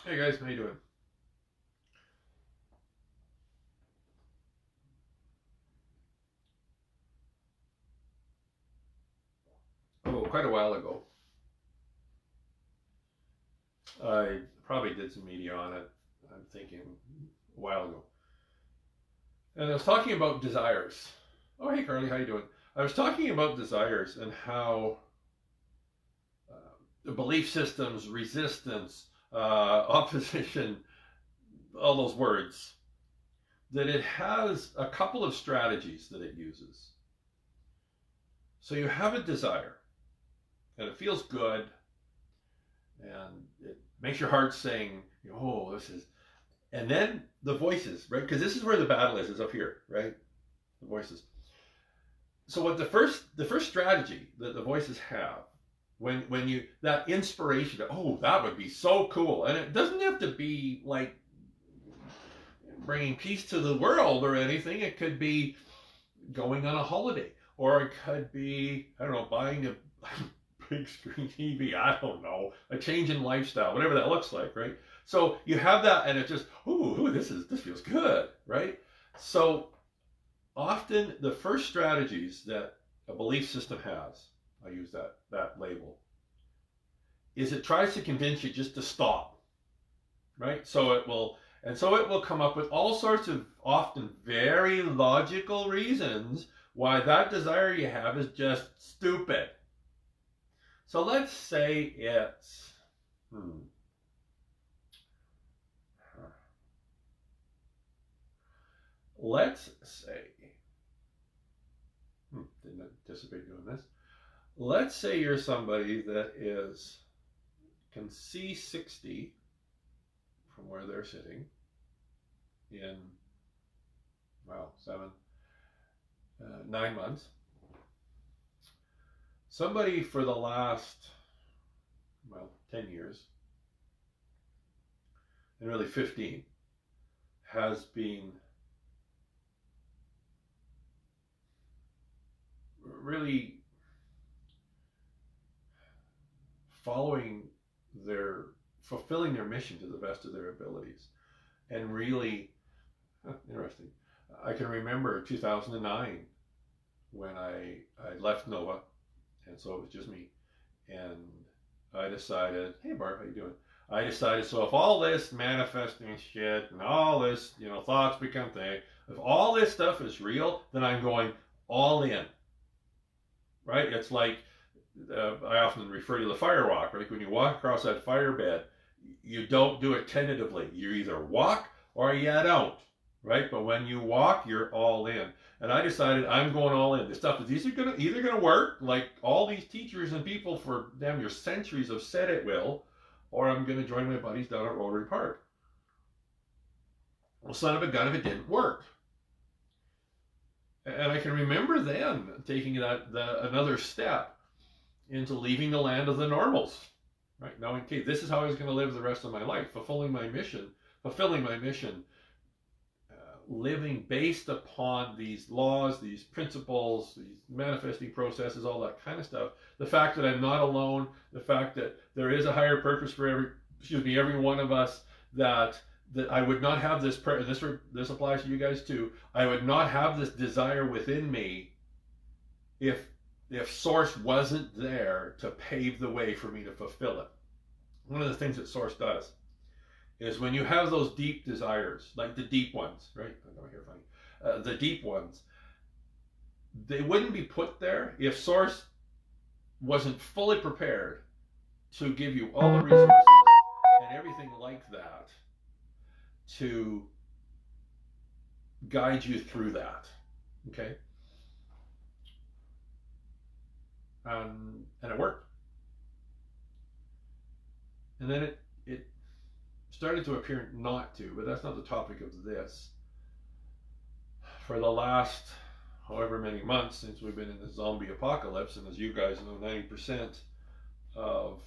Hey guys, how you doing? Oh, quite a while ago. I probably did some media on it. I'm thinking a while ago. And I was talking about desires. Oh, hey Carly, how you doing? I was talking about desires and how the belief systems, resistance, opposition, all those words, that it has a couple of strategies that it uses. So you have a desire, and it feels good, and it makes your heart sing, oh, this is. And then the voices, right? Because this is where the battle is up here, right? The voices. So what the first strategy that the voices have when you that inspiration, oh, that would be so cool, and it doesn't have to be like bringing peace to the world or anything. It could be going on a holiday, or it could be, I don't know, buying a big screen TV. I don't know, a change in lifestyle, whatever that looks like, right? So you have that, and it just, ooh, this feels good, right? So often the first strategies that a belief system has, I use that label, is it tries to convince you just to stop, right? So it will come up with all sorts of often very logical reasons why that desire you have is just stupid. So let's say it's let's say didn't anticipate doing this. Let's say you're somebody that can see 60 from where they're sitting in, well, 9 months. Somebody for the last, well, 10 years, and really 15, has been really fulfilling their mission to the best of their abilities. And really, interesting. I can remember 2009 when I left Nova, and so it was just me. And I decided, hey Bart, how you doing? I decided, so if all this manifesting shit and all this, thoughts become thing, if all this stuff is real, then I'm going all in, right? It's like, I often refer to the fire walk, right? When you walk across that fire bed, you don't do it tentatively. You either walk or you don't, right? But when you walk, you're all in. And I decided I'm going all in. This stuff is either gonna work, like all these teachers and people for damn near centuries have said it will, or I'm gonna join my buddies down at Rotary Park. Well, son of a gun, if it didn't work. And I can remember then taking another step into leaving the land of the normals, right? Knowing, okay, this is how I was going to live the rest of my life, fulfilling my mission, living based upon these laws, these principles, these manifesting processes, all that kind of stuff. The fact that I'm not alone, the fact that there is a higher purpose for every one of us, that I would not have this, this applies to you guys too, I would not have this desire within me if Source wasn't there to pave the way for me to fulfill it. One of the things that Source does is when you have those deep desires, like the deep ones, right? I don't hear funny. The deep ones, they wouldn't be put there if Source wasn't fully prepared to give you all the resources and everything like that to guide you through that. Okay? And it worked. And then it started to appear not to, but that's not the topic of this. For the last however many months since we've been in the zombie apocalypse, and as you guys know, 90% of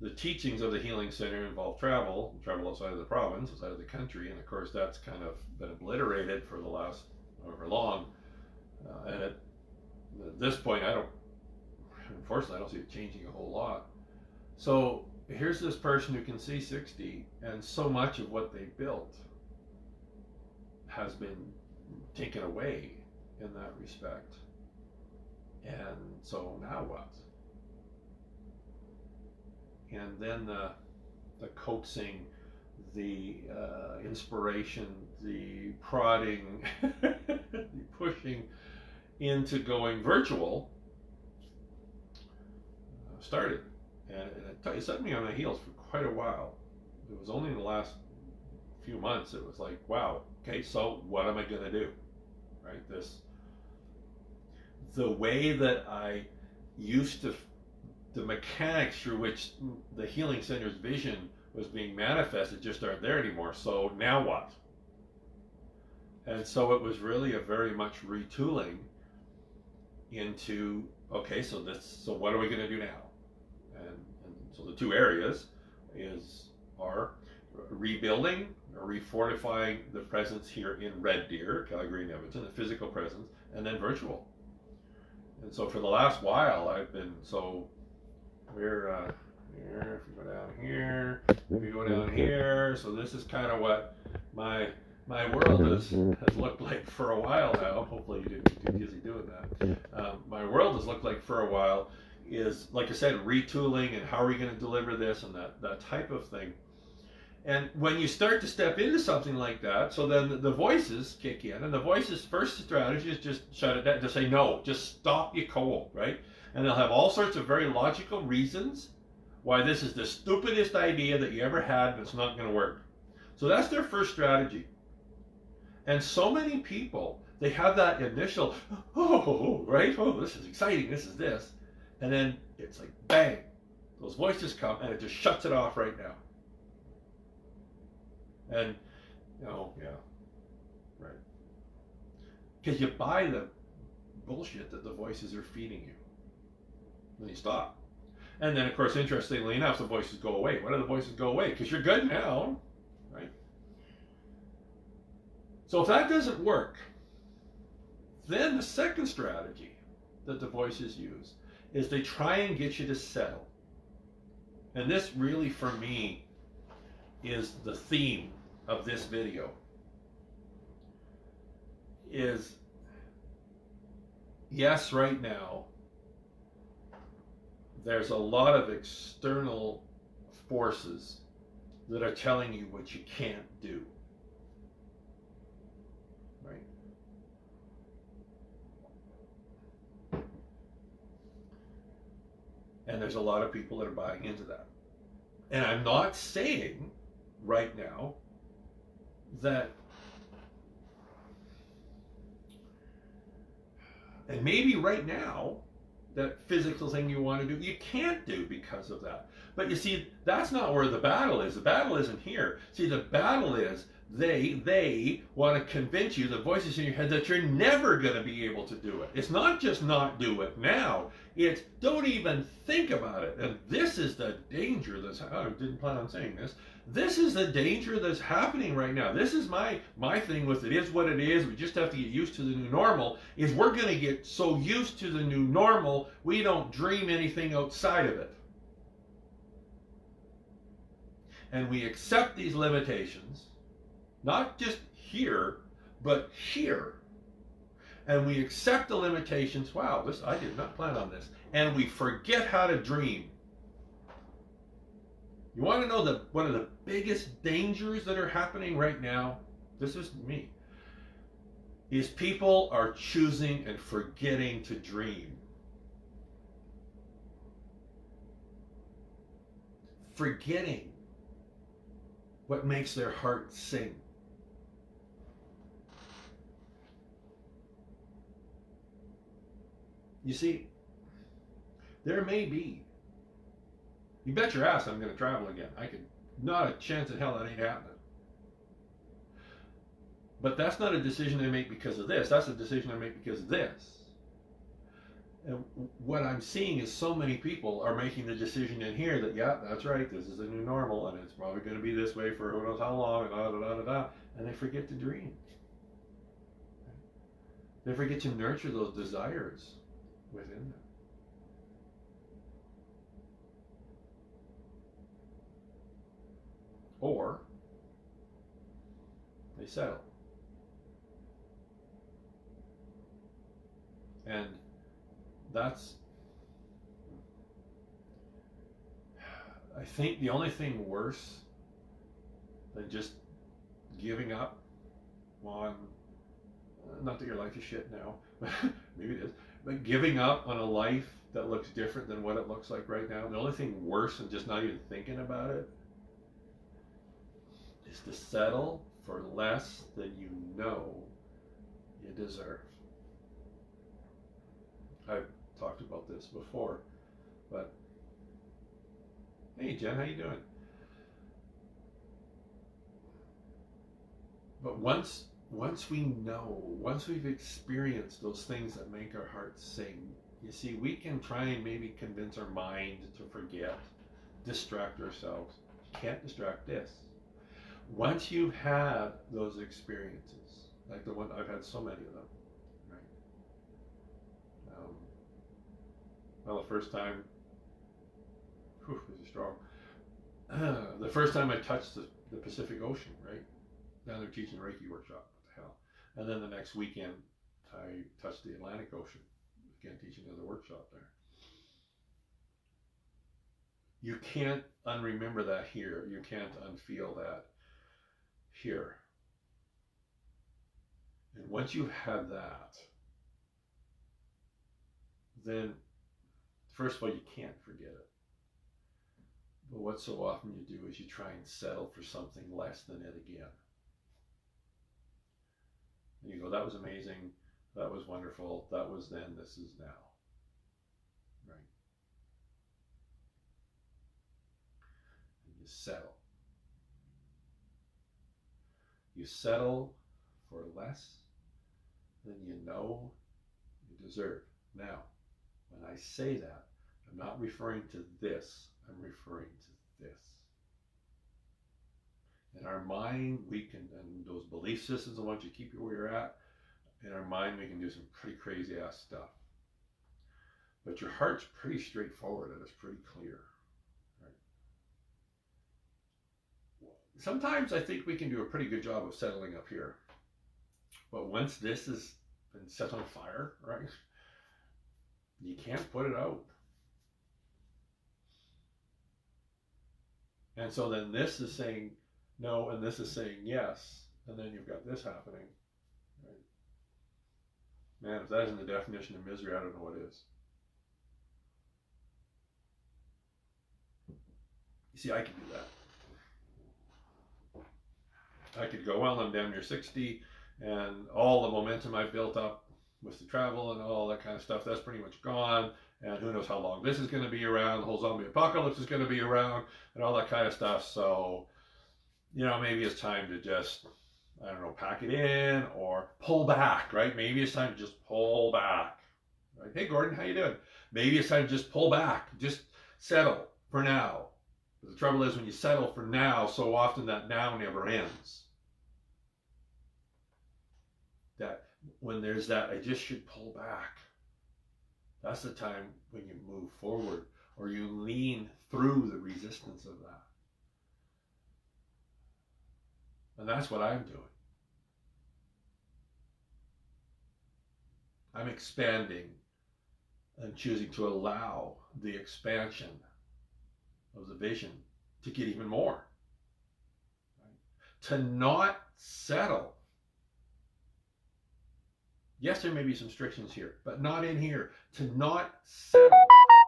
the teachings of the Healing Center involve travel outside of the province, outside of the country, and of course that's kind of been obliterated for the last however long. And at this point, unfortunately, I don't see it changing a whole lot. So here's this person who can see 60, and so much of what they built has been taken away in that respect. And so now what? And then the coaxing, the inspiration, the prodding, the pushing into going virtual started. And it set me on my heels for quite a while. It was only in the last few months it was like, wow, okay, so what am I going to do? Right? The way that I used to, the mechanics through which the Healing Center's vision was being manifested just aren't there anymore. So now what? And so it was really a very much retooling into, okay, so what are we going to do now? And so the two areas are rebuilding or refortifying the presence here in Red Deer, Calgary and Edmonton, the physical presence, and then virtual. And so for the last while, I've been, so we're here, if we go down here, if we go down here, so this is kind of what my world has looked like for a while now. Hopefully you didn't get too busy doing that. My world has looked like for a while is, like I said, retooling and how are we going to deliver this and that type of thing. And when you start to step into something like that, so then the voices kick in, and the voices' first strategy is just shut it down, just say no, just stop you cold, right? And they'll have all sorts of very logical reasons why this is the stupidest idea that you ever had and it's not going to work. So that's their first strategy. And so many people, they have that initial, oh, right? Oh, this is exciting, this is this. And then it's like, bang, those voices come and it just shuts it off right now. And, yeah, right. Because you buy the bullshit that the voices are feeding you. Then you stop. And then, of course, interestingly enough, the voices go away. Why do the voices go away? Because you're good now, right? So if that doesn't work, then the second strategy that the voices use is they try and get you to settle. And this really, for me, is the theme of this video. Is, yes, right now, there's a lot of external forces that are telling you what you can't do. Right? And there's a lot of people that are buying into that. And I'm not saying right now that, and maybe right now, that physical thing you want to do, you can't do because of that. But you see, that's not where the battle is. The battle isn't here. See, the battle is they want to convince you, the voices in your head, that you're never going to be able to do it. It's not just not do it now. It's don't even think about it. And this is the danger that's, I didn't plan on saying this. This is the danger that's happening right now. This is my thing with it is what it is. We just have to get used to the new normal, is we're going to get so used to the new normal, we don't dream anything outside of it. And we accept these limitations, not just here, but here. And we accept the limitations. Wow, I did not plan on this. And we forget how to dream. You want to know one of the biggest dangers that are happening right now? This is me. Is people are choosing and forgetting to dream. Forgetting what makes their heart sing. You see, there may be, you bet your ass I'm going to travel again. Not a chance in hell that ain't happening. But that's not a decision I make because of this. That's a decision I make because of this. And what I'm seeing is so many people are making the decision in here that, yeah, that's right, this is the new normal, and it's probably going to be this way for who knows how long, and they forget to dream. They forget to nurture those desires within them. or they settle. And that's, I think, the only thing worse than just giving up on, not that your life is shit now, but maybe it is, but giving up on a life that looks different than what it looks like right now. The only thing worse than just not even thinking about it is to settle for less than you know you deserve. I've talked about this before, but hey Jen, how you doing? But once we know, once we've experienced those things that make our hearts sing, you see, we can try and maybe convince our mind to forget, distract ourselves. You can't distract this. Once you've had those experiences, like the one I've had, so many of them, right? Well, the first time, whew, this is strong. The first time I touched the Pacific Ocean, right? Down there teaching a Reiki workshop, what the hell? And then the next weekend, I touched the Atlantic Ocean, again teaching another workshop there. You can't unremember that here. You can't unfeel that here. And once you've had that, then first of all, you can't forget it. But what so often you do is you try and settle for something less than it again. And you go, that was amazing, that was wonderful, that was then, this is now. Right? And you settle. You settle for less than you know you deserve. Now, when I say that, I'm not referring to this, I'm referring to this. In our mind, we can, and those belief systems, the ones you keep you where you're at, in our mind, we can do some pretty crazy ass stuff. But your heart's pretty straightforward and it's pretty clear. Right? Sometimes I think we can do a pretty good job of settling up here. But once this has been set on fire, right, you can't put it out. And so then this is saying no, and this is saying yes, and then you've got this happening. Right? Man, if that isn't the definition of misery, I don't know what is. You see, I could do that. I could go, well, I'm damn near 60, and all the momentum I've built up with the travel and all that kind of stuff, that's pretty much gone. And who knows how long this is going to be around. The whole zombie apocalypse is going to be around and all that kind of stuff. So, you know, maybe it's time to just, I don't know, pack it in or pull back, right? Maybe it's time to just pull back. Right? Hey, Gordon, how you doing? Maybe it's time to just pull back. Just settle for now. But the trouble is when you settle for now, so often that now never ends. That when there's that, I just should pull back. That's the time when you move forward or you lean through the resistance of that. And that's what I'm doing. I'm expanding and choosing to allow the expansion of the vision to get even more. Right? To not settle. Yes, there may be some restrictions here, but not in here. To not settle.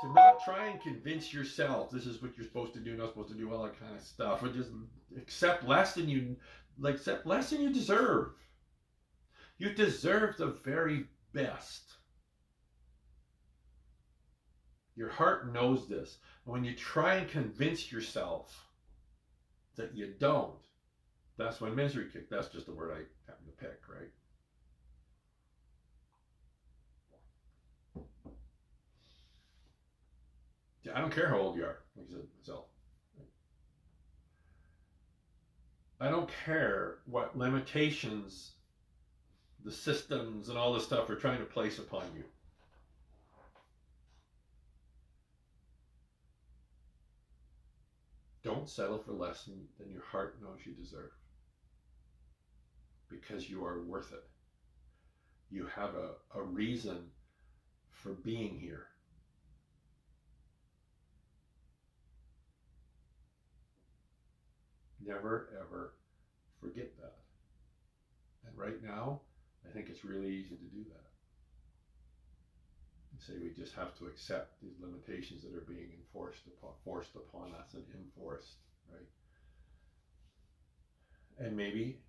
To not try and convince yourself this is what you're supposed to do, not supposed to do, all that kind of stuff. Or just accept less than you deserve. You deserve the very best. Your heart knows this. And when you try and convince yourself that you don't, that's when misery kicks. That's just the word I happen to pick, right? I don't care how old you are, like I said myself. I don't care what limitations the systems and all this stuff are trying to place upon you. Don't settle for less than your heart knows you deserve, because you are worth it. You have a reason for being here. Never, ever forget that. And right now, I think it's really easy to do that. And say we just have to accept these limitations that are being forced upon us and enforced, right? And maybe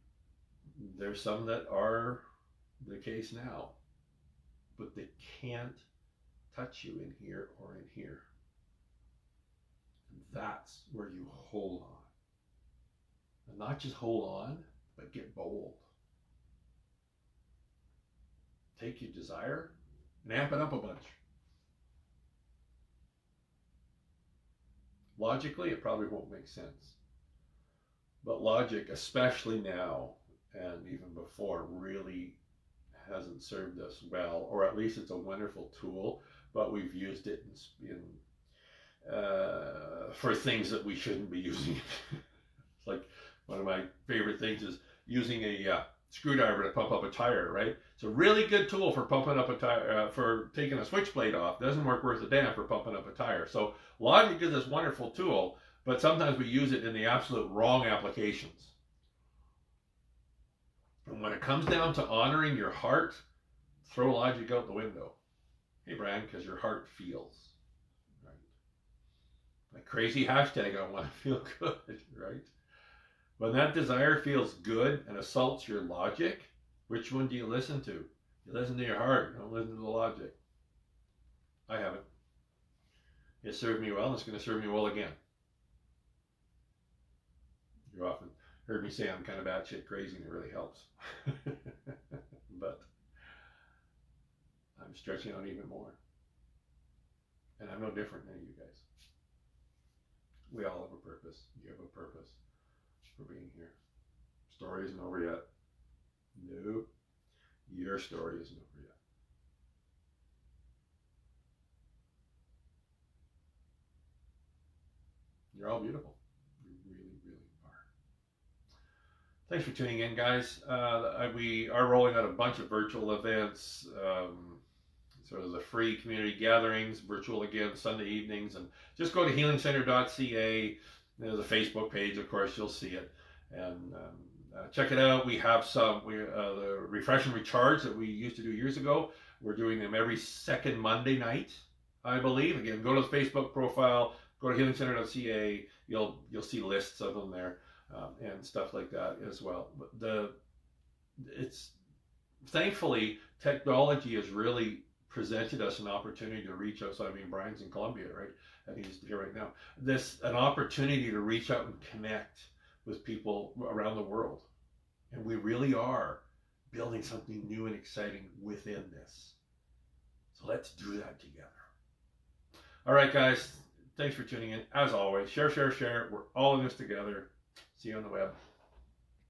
there's some that are the case now, but they can't touch you in here or in here. And that's where you hold on. And not just hold on, but get bold. Take your desire and amp it up a bunch. Logically, it probably won't make sense. But logic, especially now and even before, really hasn't served us well, or at least it's a wonderful tool, but we've used it for things that we shouldn't be using it. It's like one of my favorite things is using a screwdriver to pump up a tire, right? It's a really good tool for pumping up a tire, for taking a switchblade off. Doesn't work worth a damn for pumping up a tire. So logic is this wonderful tool, but sometimes we use it in the absolute wrong applications. And when it comes down to honoring your heart, throw logic out the window. Hey, Brian, because your heart feels, right? Like crazy hashtag, I want to feel good, right? When that desire feels good and assaults your logic, which one do you listen to? You listen to your heart, you don't listen to the logic. I haven't. It served me well, and it's going to serve me well again. You often heard me say I'm kind of batshit crazy, and it really helps. But I'm stretching out even more. And I'm no different than you guys. We all have a purpose. You have a purpose for being here. Story isn't over yet. No, your story isn't over yet. You're all beautiful. You really, really are. Thanks for tuning in, guys. We are rolling out a bunch of virtual events. So there's a free community gatherings, virtual again, Sunday evenings. And just go to healingcenter.ca. There's a Facebook page, of course, you'll see it. And check it out. We have some, the Refresh and Recharge that we used to do years ago. We're doing them every second Monday night, I believe. Again, go to the Facebook profile, go to healingcenter.ca. You'll see lists of them there and stuff like that as well. But it's thankfully technology has really presented us an opportunity to reach out. So I mean, Brian's in Colombia, right? And he's here right now. An opportunity to reach out and connect with people around the world. And we really are building something new and exciting within this. So let's do that together. All right, guys. Thanks for tuning in. As always, share. We're all in this together. See you on the web.